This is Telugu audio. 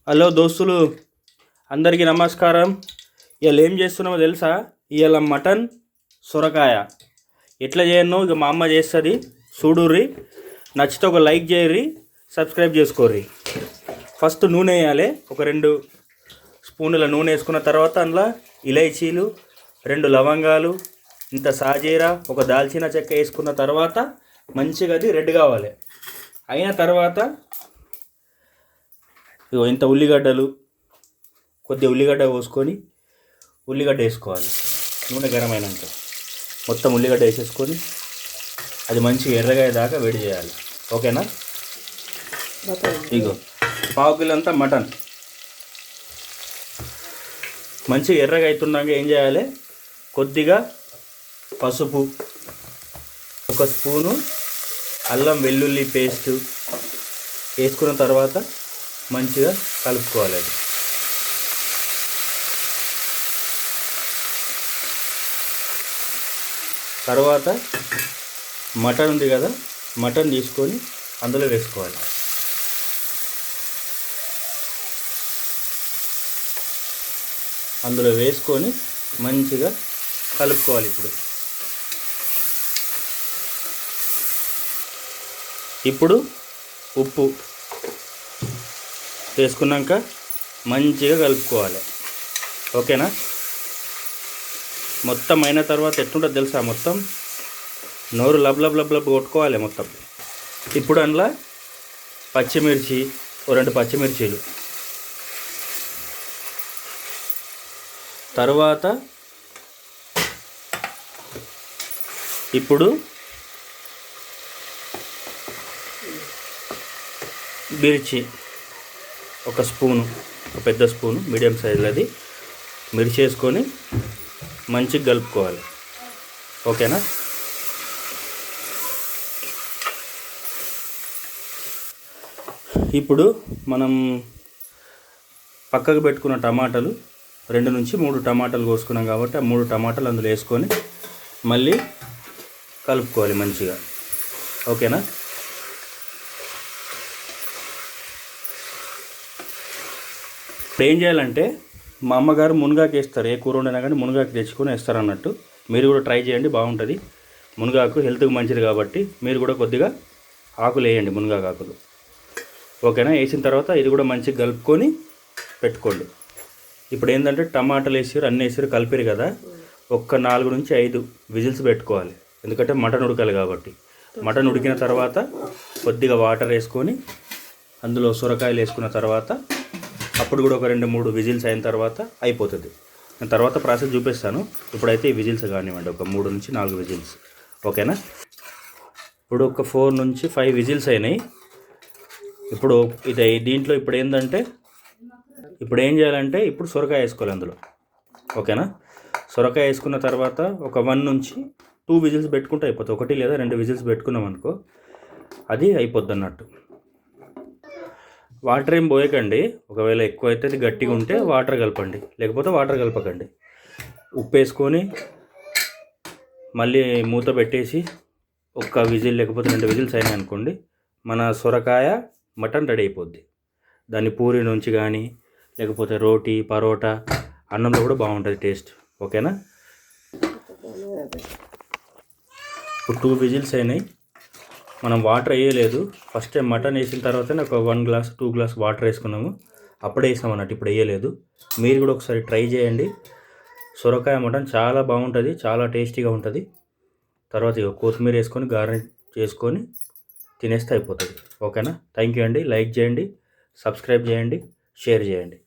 హలో దోస్తులు, అందరికీ నమస్కారం. ఇవాళ ఏం చేస్తున్నామో తెలుసా? ఇవాళ మటన్ సొరకాయ ఎట్లా చేయను ఇక మా అమ్మ చేస్తుంది, చూడుర్రి. నచ్చితే ఒక లైక్ చేయర్రి, సబ్స్క్రైబ్ చేసుకోర్రి. ఫస్ట్ నూనె వేయాలి. ఒక 2 స్పూన్ల నూనె వేసుకున్న తర్వాత అందులో ఇలైచీలు, 2 లవంగాలు, ఇంత సాజీరా, ఒక దాల్చిన చెక్క వేసుకున్న తర్వాత మంచిగా అది రెడ్ కావాలి. అయిన తర్వాత ఇంత ఉల్లిగడ్డలు, కొద్దిగా ఉల్లిగడ్డ పోసుకొని ఉల్లిగడ్డ వేసుకోవాలి. నూనె గరం అయినాక మొత్తం ఉల్లిగడ్డ వేసేసుకొని అది మంచిగా ఎర్రగా దాకా వేడి చేయాలి. ఓకేనా? ఇగో 1/2 కిలో అంతా మటన్ మంచిగా ఎర్రగా అవుతున్నాక ఏం చేయాలి? కొద్దిగా పసుపు, 1 స్పూను అల్లం వెల్లుల్లి పేస్టు వేసుకున్న తర్వాత మంచిగా కలుపుకోవాలి. అది తర్వాత మటన్ ఉంది కదా, మటన్ తీసుకొని అందులో వేసుకోవాలి. అందులో వేసుకొని మంచిగా కలుపుకోవాలి. ఇప్పుడు ఉప్పు వేసుకున్నాక మంచిగా కలుపుకోవాలి. ఓకేనా? మొత్తం అయిన తర్వాత ఎట్లుంటుంది తెలుసా? మొత్తం నోరు లబ్ లబ్ లబ్ లబ్ కొట్టుకోవాలి మొత్తం. ఇప్పుడు అందులో పచ్చిమిర్చి, 2 పచ్చిమిర్చీలు, తర్వాత ఇప్పుడు మిర్చి 1 స్పూను, ఒక పెద్ద స్పూను మీడియం సైజులది మిర్చి వేసుకొని మంచిగా కలుపుకోవాలి. ఓకేనా? ఇప్పుడు మనం పక్కకు పెట్టుకున్న టమాటాలు 2 నుంచి 3 టమాటాలు కోసుకున్నాం కాబట్టి ఆ 3 టమాటాలు అందులో వేసుకొని మళ్ళీ కలుపుకోవాలి మంచిగా. ఓకేనా? ఇప్పుడు ఏం చేయాలంటే, మా అమ్మగారు మునగాకు వేస్తారు. ఏ కూర వండినా కానీ మునగాకు తెచ్చుకొని వేస్తారు అన్నట్టు. మీరు కూడా ట్రై చేయండి, బాగుంటుంది. మునగాకు హెల్త్కి మంచిది కాబట్టి మీరు కూడా కొద్దిగా ఆకులు వేయండి, మునగాకు ఆకులు. ఓకేనా? వేసిన తర్వాత ఇది కూడా మంచిగా కలుపుకొని పెట్టుకోండి. ఇప్పుడు ఏంటంటే టమాటాలు వేసారు, అన్నీ వేసారు, కలిపారు కదా, 4 నుంచి 5 విజిల్స్ పెట్టుకోవాలి. ఎందుకంటే మటన్ ఉడకాలి కాబట్టి. మటన్ ఉడికిన తర్వాత కొద్దిగా వాటర్ వేసుకొని అందులో సొరకాయలు వేసుకున్న తర్వాత అప్పుడు కూడా ఒక 2-3 విజిల్స్ అయిన తర్వాత అయిపోతుంది. నేను తర్వాత ప్రాసెస్ చూపిస్తాను. ఇప్పుడైతే ఈ విజిల్స్ కానివ్వండి, ఒక 3 నుంచి 4 విజిల్స్. ఓకేనా? ఇప్పుడు ఒక 4 నుంచి 5 విజిల్స్ అయినాయి. ఇప్పుడు దీంట్లో ఇప్పుడు ఏంటంటే, ఇప్పుడు ఏం చేయాలంటే ఇప్పుడు సొరకాయ వేసుకోవాలి అందులో. ఓకేనా? సొరకాయ వేసుకున్న తర్వాత ఒక 1 నుంచి 2 విజిల్స్ పెట్టుకుంటే అయిపోతుంది. 1 లేదా 2 విజిల్స్ పెట్టుకున్నాం అనుకో, అది అయిపోద్ది అన్నట్టు. వాటర్ ఏం పోయకండి. ఒకవేళ ఎక్కువ అయితే అది గట్టిగా ఉంటే వాటర్ కలపండి, లేకపోతే వాటర్ కలపకండి. ఉప్పు వేసుకొని మళ్ళీ మూత పెట్టేసి 1 విజిల్ లేకపోతే 2 విజిల్స్ అయినాయి అనుకోండి, మన సొరకాయ మటన్ రెడీ అయిపోద్ది. దాన్ని పూరి నుంచి కానీ లేకపోతే రోటీ, పరోటా, అన్నంలో కూడా బాగుంటుంది టేస్ట్. ఓకేనా? ఇప్పుడు 2 విజిల్స్ అయినాయి. మనం వాటర్ వేయలేదు. ఫస్ట్ టైం మటన్ వేసిన తర్వాతనే ఒక 1 గ్లాస్ 2 గ్లాస్ వాటర్ వేసుకున్నాము, అప్పుడే వేసాం అన్నట్టు. ఇప్పుడు వేయలేదు. మీరు కూడా ఒకసారి ట్రై చేయండి. సొరకాయ మటన్ చాలా బాగుంటుంది, చాలా టేస్టీగా ఉంటుంది. తర్వాత కొత్తిమీర వేసుకొని గార్నిష్ చేసుకొని తినేస్తే అయిపోతుంది. ఓకేనా? థ్యాంక్ యూ అండి. లైక్ చేయండి, సబ్స్క్రైబ్ చేయండి, షేర్ చేయండి.